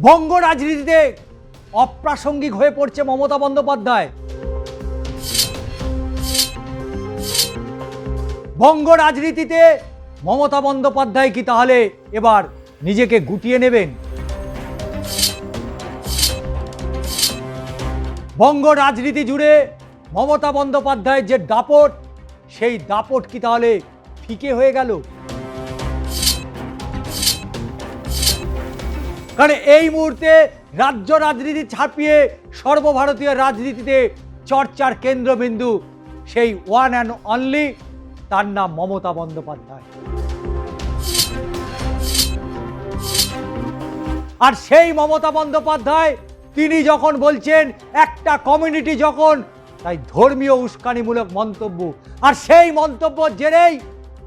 বঙ্গ রাজনীতিতে অপ্রাসঙ্গিক হয়ে পড়ছে মমতা বন্দ্যোপাধ্যায়। বঙ্গ রাজনীতিতে মমতা বন্দ্যোপাধ্যায় কি তাহলে এবার নিজেকে গুটিয়ে নেবেন? বঙ্গ রাজনীতি জুড়ে মমতা বন্দ্যোপাধ্যায়ের যে দাপট, সেই দাপট কি তাহলে ফিকে হয়ে গেল? কারণ এই মুহূর্তে রাজ্য রাজনীতি ছাপিয়ে সর্বভারতীয় রাজনীতিতে চর্চার কেন্দ্রবিন্দু সেই ওয়ান অ্যান্ড অনলি, তার নাম মমতা বন্দ্যোপাধ্যায়। আর সেই মমতা বন্দ্যোপাধ্যায় তিনি যখন বলছেন একটা কমিউনিটি যখন, তাই ধর্মীয় উস্কানিমূলক মন্তব্য, আর সেই মন্তব্যের জেরেই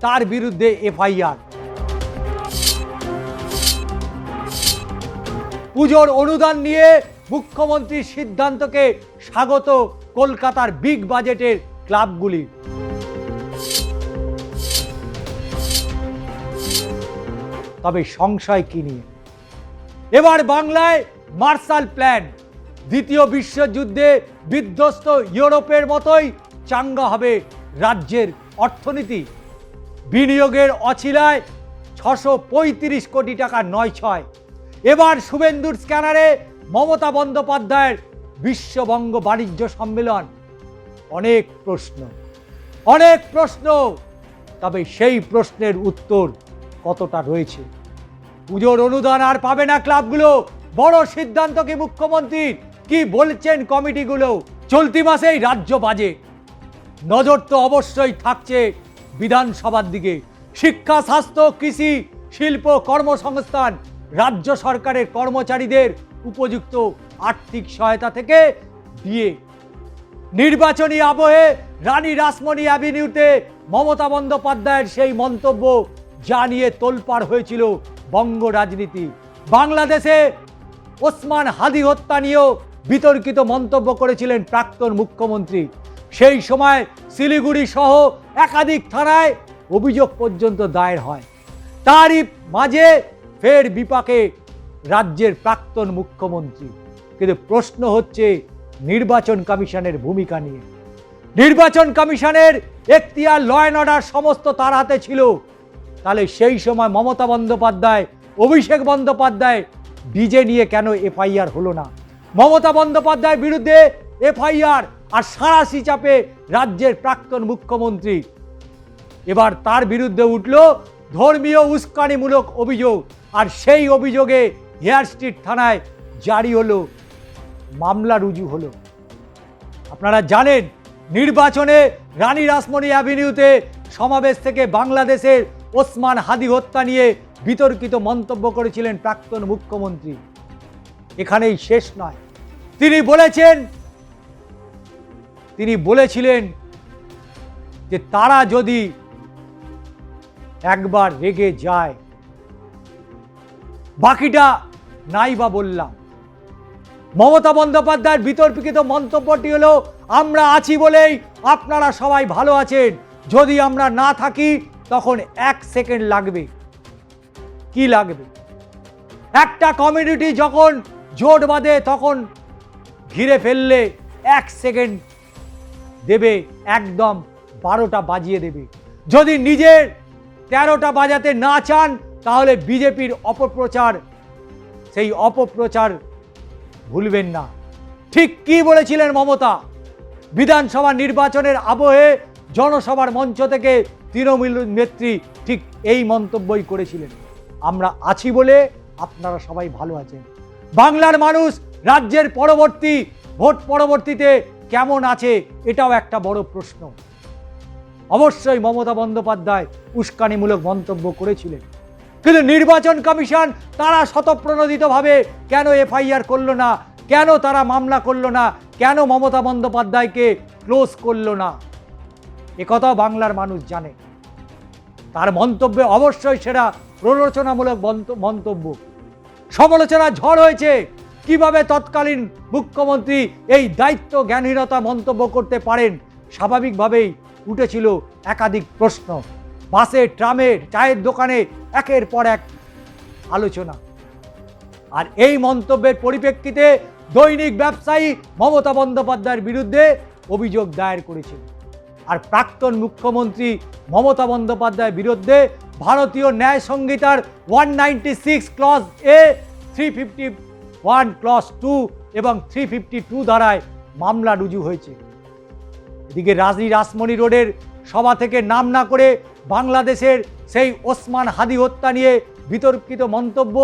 তার বিরুদ্ধে এফআইআর। পুজোর অনুদান নিয়ে মুখ্যমন্ত্রীর সিদ্ধান্তকে স্বাগত কলকাতার বিগ বাজেটের ক্লাবগুলি। তবে সংশয় কি নিয়ে? এবার বাংলায় মার্শাল প্ল্যান, দ্বিতীয় বিশ্বযুদ্ধে বিধ্বস্ত ইউরোপের মতোই চাঙ্গা হবে রাজ্যের অর্থনীতি। বিনিয়োগের অছিলায় 635 কোটি টাকা নয় ছয়। এবার শুভেন্দুর স্ক্যানারে মমতা বন্দ্যোপাধ্যায়ের বিশ্ববঙ্গ বাণিজ্য সম্মেলন। অনেক প্রশ্ন, তবে সেই প্রশ্নের উত্তর কতটা রয়েছে? পুজোর অনুদান আর পাবে না ক্লাবগুলো, বড় সিদ্ধান্ত কি মুখ্যমন্ত্রীর? কি বলছেন কমিটিগুলো? চলতি মাসেই রাজ্য বাজেট, নজর তো অবশ্যই থাকছে বিধানসভার দিকে। শিক্ষা, স্বাস্থ্য, কৃষি, শিল্প, কর্মসংস্থান, রাজ্য সরকারের কর্মচারীদের উপযুক্ত আর্থিক সহায়তা থেকে দিয়ে। নির্বাচনী আবহে রানী রাসমণি অ্যাভিনিউতে মমতা বন্দ্যোপাধ্যায়ের সেই মন্তব্য যা নিয়ে তোলপাড় হয়েছিল বঙ্গ রাজনীতি। বাংলাদেশে ওসমান হাদি হত্যা নিয়েও বিতর্কিত মন্তব্য করেছিলেন প্রাক্তন মুখ্যমন্ত্রী। সেই সময় শিলিগুড়ি সহ একাধিক থানায় অভিযোগ পর্যন্ত দায়ের হয়। তারই মাঝে ফের বিপাকে রাজ্যের প্রাক্তন মুখ্যমন্ত্রী। কিন্তু প্রশ্ন হচ্ছে নির্বাচন কমিশনের ভূমিকা নিয়ে। নির্বাচন কমিশনের এখতিয়ার, ল অ্যান্ড অর্ডার সমস্ত তার হাতে ছিল। তাহলে সেই সময় মমতা বন্দ্যোপাধ্যায়, অভিষেক বন্দ্যোপাধ্যায় ডিজে নিয়ে কেন এফআইআর হলো না? মমতা বন্দ্যোপাধ্যায়ের বিরুদ্ধে এফআইআর আর সাঁড়াশি চাপে রাজ্যের প্রাক্তন মুখ্যমন্ত্রী। এবার তার বিরুদ্ধে উঠল ধর্মীয় উস্কানিমূলক অভিযোগ, আর সেই অভিযোগে হেয়ার স্ট্রিট থানায় জারি হলো মামলা, রুজু হলো। আপনারা জানেন নির্বাচনে রানী রাসমণি অ্যাভিনিউতে সমাবেশ থেকে বাংলাদেশের ওসমান হাদি হত্যা নিয়ে বিতর্কিত মন্তব্য করেছিলেন প্রাক্তন মুখ্যমন্ত্রী। এখানেই শেষ নয়, তিনি বলেছিলেন যে তারা যদি একবার রেগে যায়, বাকিটা নাই বা বললাম। মমতা বন্দ্যোপাধ্যায়ের বিতর্কিত মন্তব্যটি হলো, আমরা আছি বলেই আপনারা সবাই ভালো আছেন, যদি আমরা না থাকি তখন 1 সেকেন্ড লাগবে। কি লাগবে? একটা কমিউনিটি যখন জোট বাঁধে তখন ঘিরে ফেললে 1 সেকেন্ড দেবে, একদম 12টা বাজিয়ে দেবে। যদি নিজের 13টা বাজাতে না চান তাহলে বিজেপির অপপ্রচার, সেই অপপ্রচার ভুলবেন না। ঠিক কি বলেছিলেন মমতা? বিধানসভা নির্বাচনের আবহে জনসভার মঞ্চ থেকে তৃণমূল নেত্রী ঠিক এই মন্তব্যই করেছিলেন, আমরা আছি বলে আপনারা সবাই ভালো আছেন। বাংলার মানুষ রাজ্যের পরবর্তী ভোট পরবর্তীতে কেমন আছে এটাও একটা বড় প্রশ্ন। অবশ্যই মমতা বন্দ্যোপাধ্যায় উস্কানিমূলক মন্তব্য করেছিলেন, কিন্তু নির্বাচন কমিশন তারা স্বতঃপ্রণোদিতভাবে কেন এফআইআর করলো না? কেন তারা মামলা করলো না? কেন মমতা বন্দ্যোপাধ্যায়কে ক্লোজ করলো না? একথা বাংলার মানুষ জানে। তার মন্তব্যে অবশ্যই সেটা প্ররোচনামূলক মন্তব্য, সমালোচনা ঝড় হয়েছে। কিভাবে তৎকালীন মুখ্যমন্ত্রী এই দায়িত্ব জ্ঞানহীনতা মন্তব্য করতে পারেন? স্বাভাবিকভাবেই উঠেছিল একাধিক প্রশ্ন। বাসে, ট্রামে, চায়ের দোকানে একের পর এক আলোচনা। আর এই মন্তব্যের পরিপ্রেক্ষিতে দৈনিক ব্যবসায়ী মমতা বন্দ্যোপাধ্যায়ের বিরুদ্ধে অভিযোগ দায়ের করেছে। আর প্রাক্তন মুখ্যমন্ত্রী মমতা বন্দ্যোপাধ্যায়ের বিরুদ্ধে ভারতীয় ন্যায় সংহিতার 196 ক্লজ এ, 351 ক্লজ 2 এবং 352 ধারায় মামলা রুজু হয়েছে। এদিকে রাজনী রাসমণি রোডের সভা থেকে নাম না করে বাংলাদেশের সেই ওসমান হাদি হত্যা নিয়ে বিতর্কিত মন্তব্য,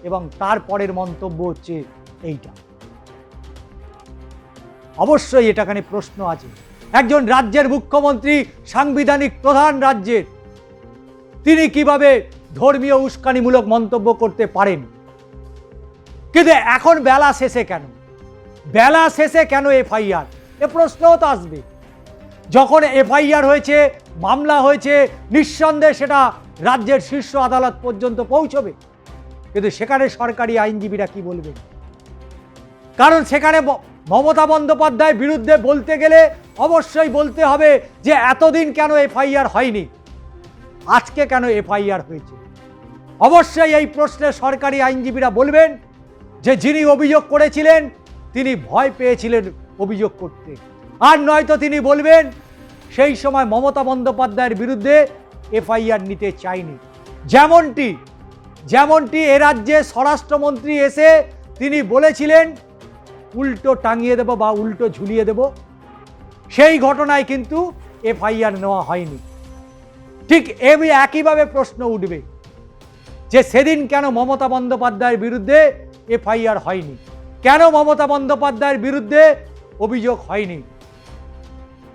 এবং তারপরের মন্তব্য হচ্ছে এইটা। অবশ্যই এটাখানে প্রশ্ন আছে, একজন রাজ্যের মুখ্যমন্ত্রী, সাংবিধানিক প্রধান রাজ্যের, তিনি কিভাবে ধর্মীয় উস্কানিমূলক মন্তব্য করতে পারেন? কিন্তু এখন বেলা শেষে কেন? বেলা শেষে কেন এফআইআর? এ প্রশ্নও তো আসবে। যখন এফআইআর হয়েছে, মামলা হয়েছে, নিঃসন্দেহে সেটা রাজ্যের শীর্ষ আদালত পর্যন্ত পৌঁছবে। কিন্তু সেখানে সরকারি আইনজীবীরা কি বলবেন? কারণ সেখানে মমতা বন্দ্যোপাধ্যায়ের বিরুদ্ধে বলতে গেলে অবশ্যই বলতে হবে যে এতদিন কেন এফআইআর হয়নি, আজকে কেন এফআইআর হয়েছে। অবশ্যই এই প্রশ্নে সরকারি আইনজীবীরা বলবেন যে যিনি অভিযোগ করেছিলেন তিনি ভয় পেয়েছিলেন অভিযোগ করতে, আর নয়তো তিনি বলবেন সেই সময় মমতা বন্দ্যোপাধ্যায়ের বিরুদ্ধে এফআইআর নিতে চায়নি। যেমনটি এ রাজ্যে স্বরাষ্ট্রমন্ত্রী এসে তিনি বলেছিলেন উল্টো টাঙিয়ে দেব বা উল্টো ঝুলিয়ে দেব, সেই ঘটনায় কিন্তু এফআইআর নেওয়া হয়নি। ঠিক একইভাবে প্রশ্ন উঠবে যে সেদিন কেন মমতা বন্দ্যোপাধ্যায়ের বিরুদ্ধে এফআইআর হয়নি, কেন মমতা বন্দ্যোপাধ্যায়ের বিরুদ্ধে অভিযোগ হয়নি।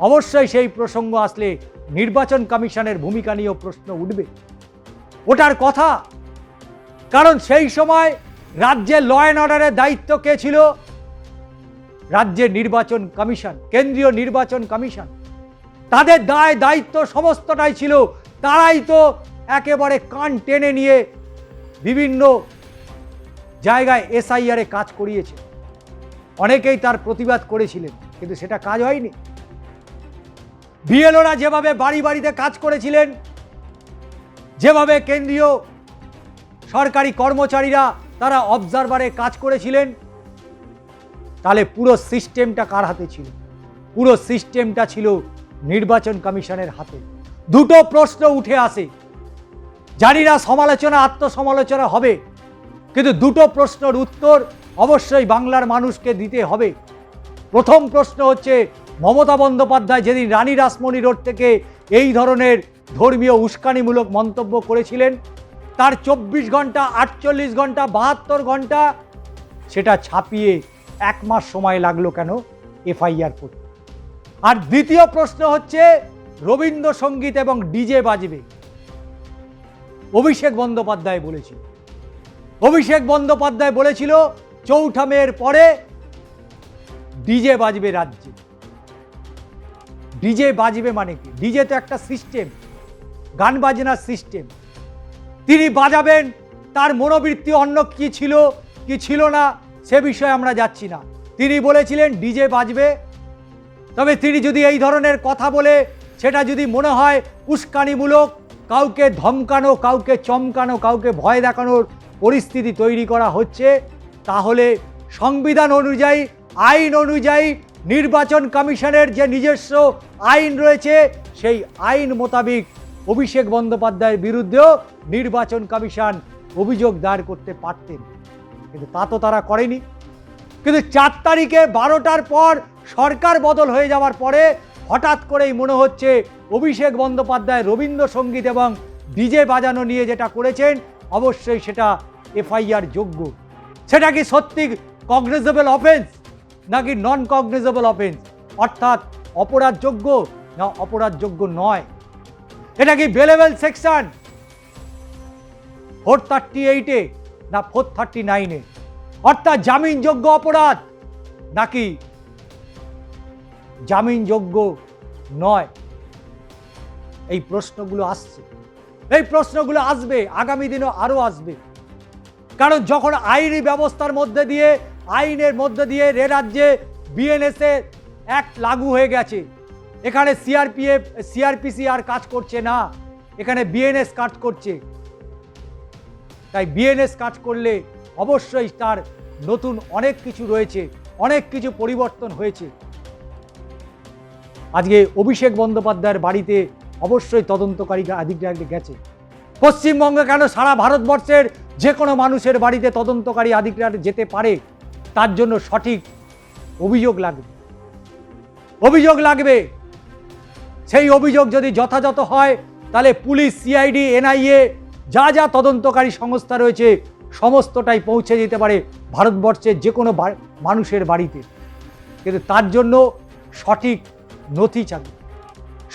অবশ্যই সেই প্রসঙ্গ আসলে নির্বাচন কমিশনের ভূমিকা নিয়েও প্রশ্ন উঠবে, ওটার কথা। কারণ সেই সময় রাজ্যের ল অ্যান্ড অর্ডারের দায়িত্ব কে ছিল? রাজ্যের নির্বাচন কমিশন, কেন্দ্রীয় নির্বাচন কমিশন। তাদের দায়িত্ব সমস্তটাই ছিল, তারাই তো একেবারে কান টেনে নিয়ে বিভিন্ন জায়গায় এসআইআর এ কাজ করিয়েছে। অনেকেই তার প্রতিবাদ করেছিলেন, কিন্তু সেটা কাজ হয়নি। বিএলওরা যেভাবে বাড়ি বাড়িতে কাজ করেছিলেন, যেভাবে কেন্দ্রীয় সরকারি কর্মচারীরা তারা অবজারভারে কাজ করেছিলেন, তাহলে পুরো সিস্টেমটা কার হাতে ছিল? পুরো সিস্টেমটা ছিল নির্বাচন কমিশনের হাতে। দুটো প্রশ্ন উঠে আসে, জানি না সমালোচনা আত্মসমালোচনা হবে, কিন্তু দুটো প্রশ্নের উত্তর অবশ্যই বাংলার মানুষকে দিতে হবে। প্রথম প্রশ্ন হচ্ছে, মমতা বন্দ্যোপাধ্যায় যেদিন রানী রাসমণি রোড থেকে এই ধরনের ধর্মীয় উস্কানিমূলক মন্তব্য করেছিলেন, তার 24 ঘন্টা, 48 ঘন্টা, 72 ঘন্টা সেটা ছাপিয়ে 1 মাস সময় লাগলো কেন এফআইআর করতে? আর দ্বিতীয় প্রশ্ন হচ্ছে, রবীন্দ্রসঙ্গীত এবং ডিজে বাজবে। অভিষেক বন্দ্যোপাধ্যায় বলেছিল 4 মের পরে ডিজে বাজবে রাজ্যে। ডিজে বাজবে মানে কি? ডিজে তো একটা সিস্টেম, গান বাজনার সিস্টেম। তিনি বাজাবেন, তার মনোবৃত্তি অন্য কি ছিল কি ছিল না সে বিষয়ে আমরা যাচ্ছি না। তিনি বলেছিলেন ডিজে বাজবে। তবে তিনি যদি এই ধরনের কথা বলে সেটা যদি মনে হয় উস্কানিমূলক, কাউকে ধমকানো, কাউকে চমকানো, কাউকে ভয় দেখানোর পরিস্থিতি তৈরি করা হচ্ছে, তাহলে সংবিধান অনুযায়ী, আইন অনুযায়ী, নির্বাচন কমিশনের যে নিজস্ব আইন রয়েছে সেই আইন মোতাবেক অভিষেক বন্দ্যোপাধ্যায়ের বিরুদ্ধেও নির্বাচন কমিশন অভিযোগ দায়ের করতে পারতেন, কিন্তু তা তো তারা করেনি। কিন্তু 4 তারিখে 12টার পর সরকার বদল হয়ে যাওয়ার পরে হঠাৎ করেই মনে হচ্ছে অভিষেক বন্দ্যোপাধ্যায় রবীন্দ্রসঙ্গীত এবং ডিজে বাজানো নিয়ে যেটা করেছেন অবশ্যই সেটা এফআইআর যোগ্য। সেটা কি সত্যি কগনিজেবল অফেন্স নাকি নন কগনিজেবল অফেন্স, অর্থাৎ অপরাধযোগ্য না অপরাধযোগ্য নয়? এটা কি বেলেবল সেকশন 438-এ না 439-এ, অর্থাৎ জামিনযোগ্য অপরাধ নাকি জামিনযোগ্য নয়? এই প্রশ্নগুলো আসছে, এই প্রশ্নগুলো আসবে, আগামী দিনও আরো আসবে। কারণ যখন আইনি ব্যবস্থার মধ্যে দিয়ে, আইনের মধ্যে দিয়ে রাজ্যে বিএনএস-এর অ্যাক্ট লাগু হয়ে গেছে, এখানে সিআরপিসি আর কাজ করছে না, এখানে বিএনএস কাজ করছে। তাই বিএনএস কাজ করলে অবশ্যই তার নতুন অনেক কিছু রয়েছে, অনেক কিছু পরিবর্তন হয়েছে। আজকে অভিষেক বন্দ্যোপাধ্যায়ের বাড়িতে অবশ্যই তদন্তকারী আধিকারিক গেছে। পশ্চিমবঙ্গে কেন সারা ভারতবর্ষের যে কোনো মানুষের বাড়িতে তদন্তকারী আধিকারিক যেতে পারে, তার জন্য সঠিক অভিযোগ লাগবে। অভিযোগ লাগবে, সেই অভিযোগ যদি যথাযথ হয় তাহলে পুলিশ, সিআইডি, এনআইএ যা যা তদন্তকারী সংস্থা রয়েছে সমস্তটাই পৌঁছে যেতে পারে ভারতবর্ষের যে কোনো মানুষের বাড়িতে। কিন্তু তার জন্য সঠিক নথি চাই,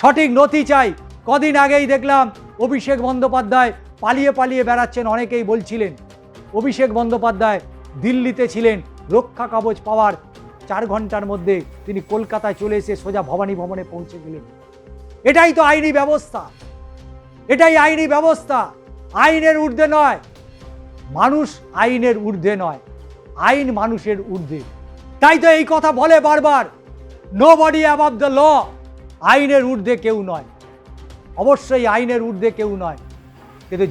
সঠিক নথি চাই। কদিন আগেই দেখলাম অভিষেক বন্দ্যোপাধ্যায় পালিয়ে পালিয়ে বেড়াচ্ছেন। অনেকেই বলছিলেন অভিষেক বন্দ্যোপাধ্যায় দিল্লিতে ছিলেন, রক্ষা কবচ পাওয়ার 4 ঘন্টার মধ্যে তিনি কলকাতায় চলে এসে সোজা ভবানী ভবনে পৌঁছে গেলেন। এটাই তো আইনি ব্যবস্থা, এটাই আইনি ব্যবস্থা। আইনের ঊর্ধ্বে নয় মানুষ, আইনের ঊর্ধ্বে নয় আইন মানুষের ঊর্ধ্বে। তাই তো এই কথা বলে বারবার, নোবডি অ্যাবভ দ্য ল। আইনের ঊর্ধ্বে কেউ নয়, অবশ্যই আইনের ঊর্ধ্বে কেউ নয়। কিন্তু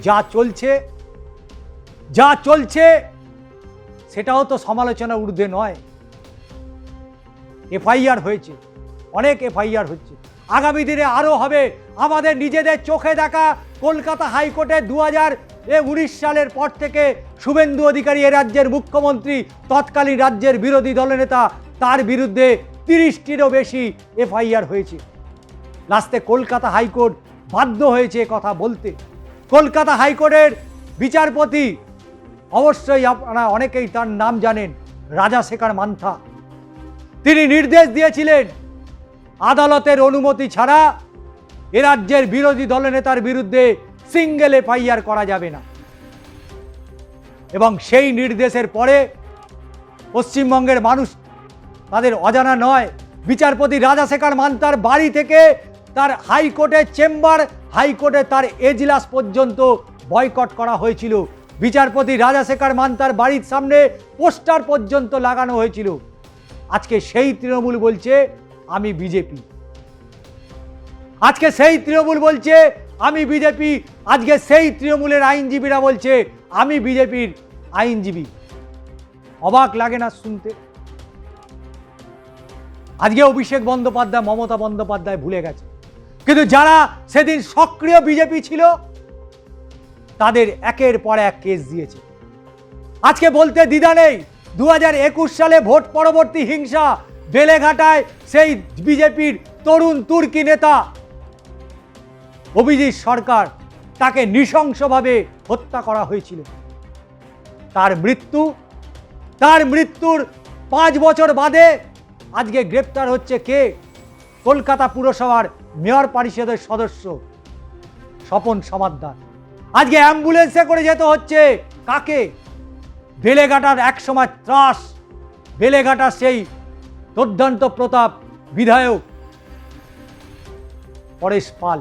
যা চলছে সেটাও তো সমালোচনার ঊর্ধ্বে নয়। এফআইআর হয়েছে, অনেক এফআইআর হচ্ছে, আগামী দিনে আরও হবে। আমাদের নিজেদের চোখে দেখা কলকাতা হাইকোর্টে 2019 সালের পর থেকে শুভেন্দু অধিকারী এ রাজ্যের মুখ্যমন্ত্রী, তৎকালীন রাজ্যের বিরোধী দলনেতা, তার বিরুদ্ধে 30টিরও বেশি এফআইআর হয়েছে। লাস্টে কলকাতা হাইকোর্ট বাধ্য হয়েছে কথা বলতে। কলকাতা হাইকোর্টের বিচারপতি, অবশ্যই আপনারা অনেকেই তার নাম জানেন, রাজাশেখর মান্থা, তিনি নির্দেশ দিয়েছিলেন আদালতের অনুমতি ছাড়া এ রাজ্যের বিরোধী দলনেতার বিরুদ্ধে সিঙ্গেল এফআইআর করা যাবে না। এবং সেই নির্দেশের পরে পশ্চিমবঙ্গের মানুষ তাদের অজানা নয়, বিচারপতি রাজাশেখর মান্থার বাড়ি থেকে তার হাইকোর্টের চেম্বার, হাইকোর্টে তার এজলাস পর্যন্ত বয়কট করা হয়েছিল। বিচারপতি রাজাশেখর মান্থার বাড়ির সামনে পোস্টার পর্যন্ত লাগানো হয়েছিল। আজকে সেই তৃণমূল বলছে আমি বিজেপি, আজকে সেই তৃণমূল বলছে আমি বিজেপি, আজকে সেই তৃণমূলের আইনজীবীরা বলছে আমি বিজেপির আইনজীবী। অবাক লাগে না শুনতে? আজকে অভিষেক বন্দ্যোপাধ্যায়, মমতা বন্দ্যোপাধ্যায় ভুলে গেছে, কিন্তু যারা সেদিন সক্রিয় বিজেপি ছিল তাদের একের পর এক কেস দিয়েছে। আজকে বলতে দ্বিধা নেই, 2021 সালে ভোট পরবর্তী হিংসা, বেলেঘাটায় সেই বিজেপির তরুণ তুর্কি নেতা অভিজিৎ সরকার, তাকে নৃশংসভাবে হত্যা করা হয়েছিল। তার মৃত্যুর 5 বছর বাদে আজকে গ্রেপ্তার হচ্ছে কে? কলকাতা পুরসভার মেয়র পরিষদের সদস্য স্বপন সমাদ্দার। আজকে অ্যাম্বুলেন্সে করে যেতে হচ্ছে কাকে? বেলেঘাটার একসময় ত্রাস, বেলেঘাটার সেই দুর্দান্ত প্রতাপ বিধায়ক পরেশ পাল।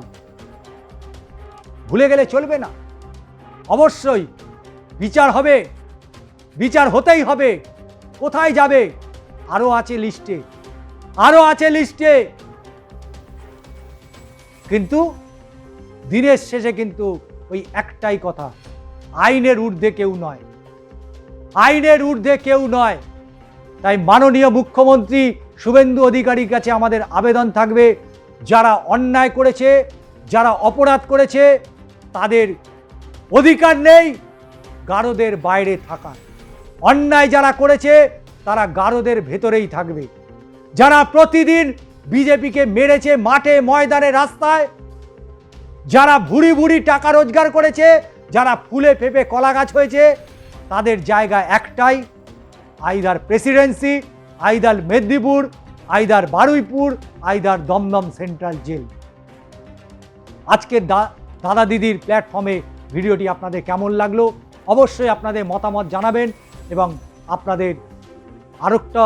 ভুলে গেলে চলবে না, অবশ্যই বিচার হবে, বিচার হতেই হবে। কোথায় যাবে? আরো আছে লিস্টে, আরো আছে লিস্টে। কিন্তু দিনের শেষে কিন্তু ওই একটাই কথা, আইনের ঊর্ধ্বে কেউ নয়, আইনের ঊর্ধ্বে কেউ নয়। তাই মাননীয় মুখ্যমন্ত্রী শুভেন্দু অধিকারীর কাছে আমাদের আবেদন থাকবে, যারা অন্যায় করেছে, যারা অপরাধ করেছে, তাদের অধিকার নেই গারদের বাইরে থাকার। অন্যায় যারা করেছে তারা গারদের ভেতরেই থাকবে। যারা প্রতিদিন বিজেপিকে মেরেছে মাঠে ময়দানে রাস্তায়, যারা ভুড়ি ভুড়ি টাকা রোজগার করেছে, যারা ফুলে ফেপে কলা গাছ হয়েছে, তাদের জায়গা একটাই, either Presidency, either Medinipur, either Baruipur, either Dumdum Central Jail. আজকে দাদা দিদির প্ল্যাটফর্মে ভিডিওটি আপনাদের কেমন লাগলো অবশ্যই আপনাদের মতামত জানাবেন, এবং আপনাদের আরেকটা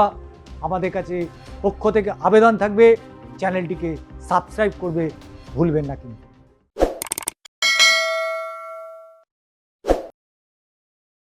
আমাদের কাছে পক্ষ থেকে আবেদন থাকবে, চ্যানেলটিকে সাবস্ক্রাইব করবে ভুলবেন না কিন্তু।